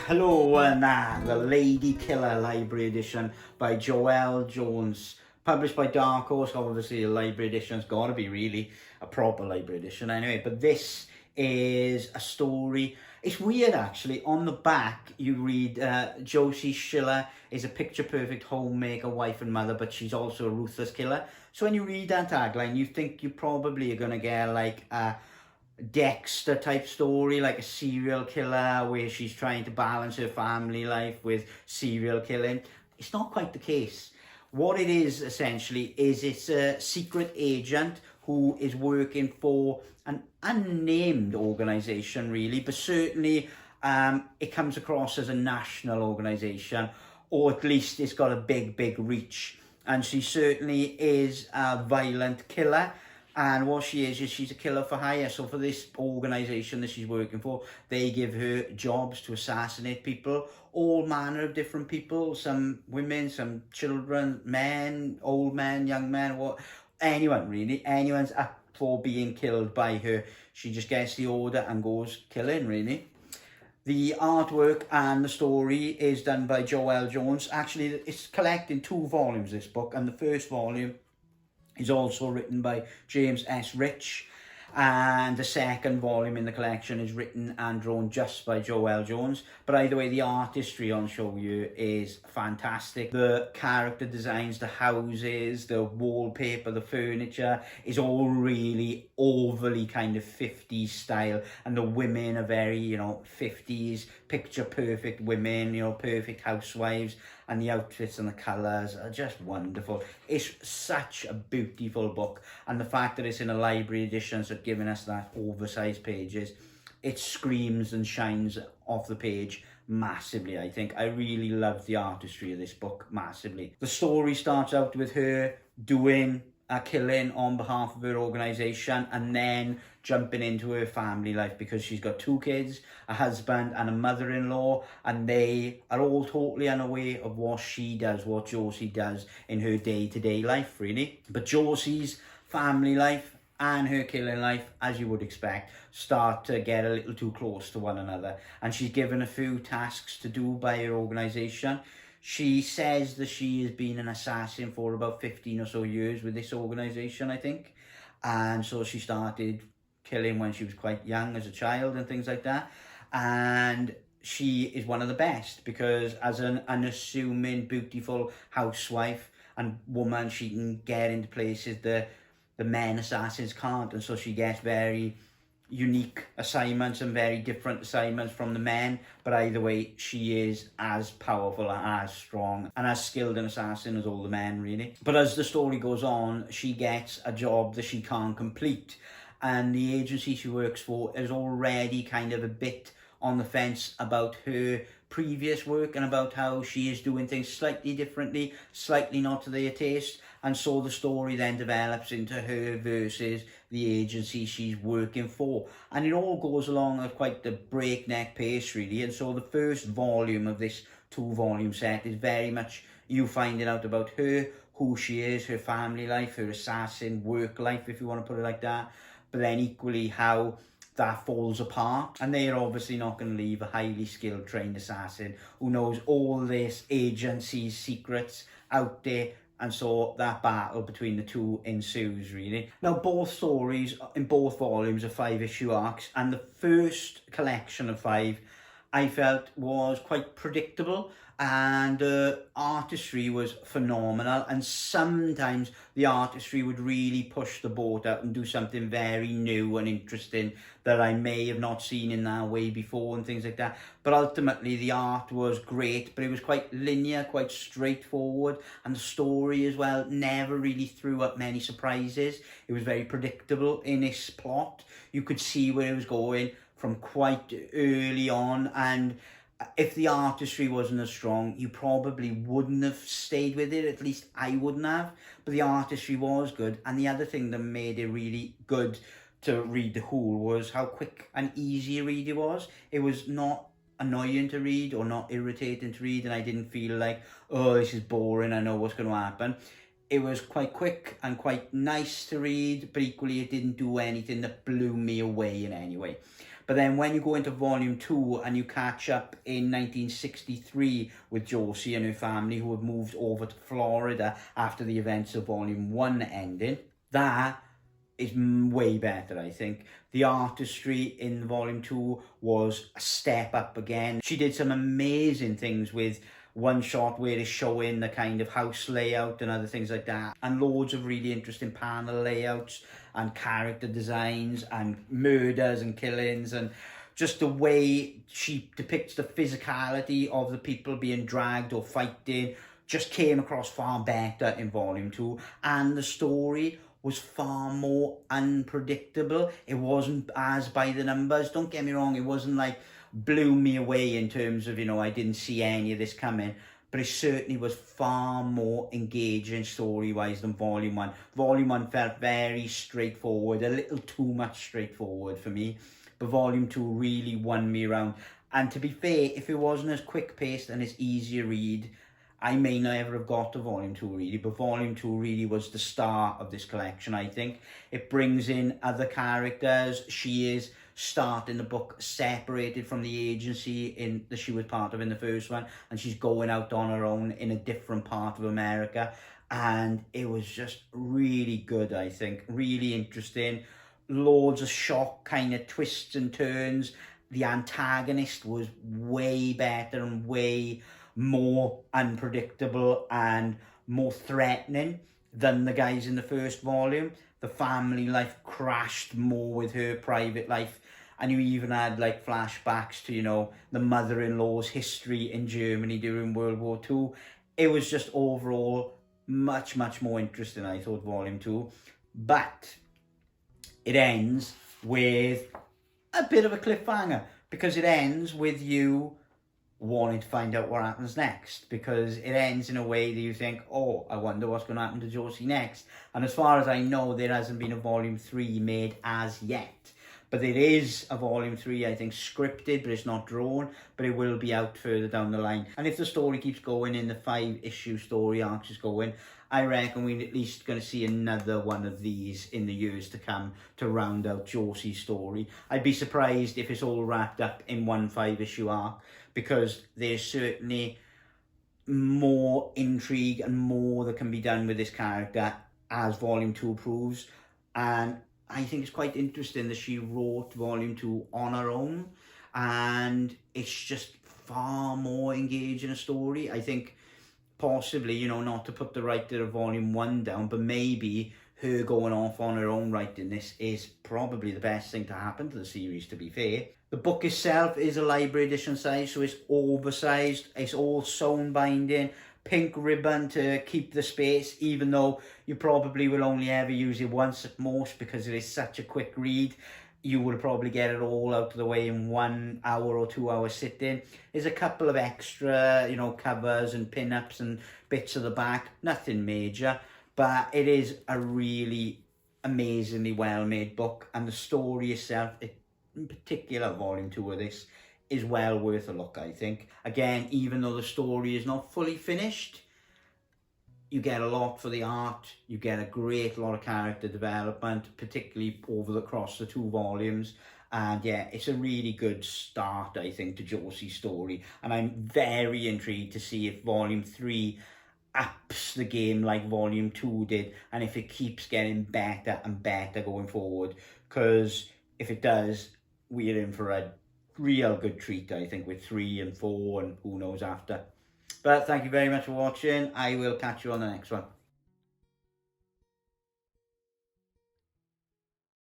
Hello, the Lady Killer Library Edition by Joëlle Jones, published by Dark Horse. Obviously, a library edition's got to be really a proper library edition anyway. But this is a story. It's weird actually. On the back, you read Josie Schiller is a picture-perfect homemaker, wife and mother, but she's also a ruthless killer. So when you read that tagline, you think you probably are gonna get like a Dexter type story, like a serial killer where she's trying to balance her family life with serial killing. It's not quite the case. What it is essentially is it's a secret agent who is working for an unnamed organization really, but certainly it comes across as a national organization, or at least it's got a big reach, and she certainly is a violent killer. And what she is she's a killer for hire. So for this organisation that she's working for, they give her jobs to assassinate people, all manner of different people, some women, some children, men, old men, young men, anyone really. Anyone's up for being killed by her. She just gets the order and goes killing really. The artwork and the story is done by Joëlle Jones. Actually, it's collected in 2 volumes, this book, and the first volume is also written by James S. Rich, and the second volume in the collection is written and drawn just by Joëlle Jones. But either way, the artistry on show you is fantastic. The character designs, the houses, the wallpaper, the furniture is all really overly kind of 50s style, and the women are very, 50s picture perfect women, perfect housewives, and the outfits and the colours are just wonderful. It's such a beautiful book, and the fact that it's in a library edition, so giving us that oversized pages, it screams and shines off the page massively. I think I really love the artistry of this book massively. The story starts out with her doing a killing on behalf of her organisation, and then jumping into her family life, because she's got 2 kids, a husband and a mother-in-law, and they are all totally unaware of what she does, what Josie does in her day-to-day life really. But Josie's family life and her killing life, as you would expect, start to get a little too close to one another, and she's given a few tasks to do by her organisation. She says that she has been an assassin for about 15 or so years with this organisation, I think. And so she started killing when she was quite young as a child and things like that. And she is one of the best, because as an unassuming, beautiful housewife and woman, she can get into places that the men assassins can't. And so she gets very unique assignments and very different assignments from the men, but either way she is as powerful, as strong and as skilled an assassin as all the men really. But as the story goes on, she gets a job that she can't complete, and the agency she works for is already kind of a bit on the fence about her previous work and about how she is doing things slightly differently, slightly not to their taste. And so the story then develops into her versus the agency she's working for. And it all goes along at quite the breakneck pace really. And so the first volume of this 2-volume set is very much you finding out about her, who she is, her family life, her assassin work life, if you want to put it like that. But then equally how that falls apart, and they're obviously not going to leave a highly skilled trained assassin who knows all this agency's secrets out there. And so that battle between the two ensues really. Now both stories in both volumes are 5-issue arcs, and the first collection of 5 I felt was quite predictable, and artistry was phenomenal, and sometimes the artistry would really push the boat out and do something very new and interesting that I may have not seen in that way before and things like that. But ultimately the art was great, but it was quite linear, quite straightforward, and the story as well never really threw up many surprises. It was very predictable in its plot. You could see where it was going from quite early on, and if the artistry wasn't as strong, you probably wouldn't have stayed with it. At least I wouldn't have. But the artistry was good, and the other thing that made it really good to read the whole was how quick and easy a read it was. It was not annoying to read or not irritating to read, and I didn't feel like, oh, this is boring, I know what's going to happen. It was quite quick and quite nice to read, but equally it didn't do anything that blew me away in any way. But then when you go into volume 2 and you catch up in 1963 with Josie and her family who have moved over to Florida after the events of volume 1 ending, that is way better, I think. The artistry in volume 2 was a step up again. She did some amazing things with one shot where it's showing the kind of house layout and other things like that, and loads of really interesting panel layouts and character designs and murders and killings, and just the way she depicts the physicality of the people being dragged or fighting just came across far better in volume 2. And the story was far more unpredictable. It wasn't as by the numbers. Don't get me wrong, it wasn't like blew me away in terms of, you know, I didn't see any of this coming, but it certainly was far more engaging story-wise than volume 1. Volume 1 felt very straightforward, a little too much straightforward for me, but volume 2 really won me around. And to be fair, if it wasn't as quick-paced and as easy a read, I may never have got to volume 2 really, but volume 2 really was the start of this collection, I think. It brings in other characters. She is starting the book separated from the agency that she was part of in the first one, and she's going out on her own in a different part of America. And it was just really good, I think. Really interesting. Loads of shock kind of twists and turns. The antagonist was way better and way more unpredictable and more threatening than the guys in the first volume. The family life crashed more with her private life, and you even had like flashbacks to, you know, the mother-in-law's history in Germany during World War II. It was just overall much more interesting, I thought, volume 2. But it ends with a bit of a cliffhanger, because it ends with you wanting to find out what happens next, because it ends in a way that you think, oh, I wonder what's going to happen to Josie next. And as far as I know, there hasn't been a volume 3 made as yet, but there is a volume 3, I think, scripted, but it's not drawn, but it will be out further down the line. And if the story keeps going in the 5-issue story arc is going, I reckon we're at least going to see another one of these in the years to come to round out Josie's story. I'd be surprised if it's all wrapped up in one 5-issue arc, because there's certainly more intrigue and more that can be done with this character, as volume 2 proves. And I think it's quite interesting that she wrote volume 2 on her own, and it's just far more engaging a story. I think possibly, you know, not to put the writer of volume 1 down, but maybe her going off on her own writing this is probably the best thing to happen to the series, to be fair. The book itself is a library edition size, so it's oversized. It's all sewn binding, pink ribbon to keep the space, even though you probably will only ever use it once at most, because it is such a quick read. You will probably get it all out of the way in 1 hour or 2 hour sitting. There's a couple of extra, you know, covers and pin-ups and bits of the back. Nothing major, but it is a really amazingly well-made book. And the story itself, in particular volume 2 of this, is well worth a look, I think. Again, even though the story is not fully finished, you get a lot for the art, you get a great lot of character development, particularly across the 2 volumes. And yeah, it's a really good start, I think, to Josie's story. And I'm very intrigued to see if volume 3 ups the game like volume 2 did, and if it keeps getting better and better going forward. Because if it does, we're in for a real good treat, I think, with 3 and 4 and who knows after. But thank you very much for watching. I will catch you on the next one.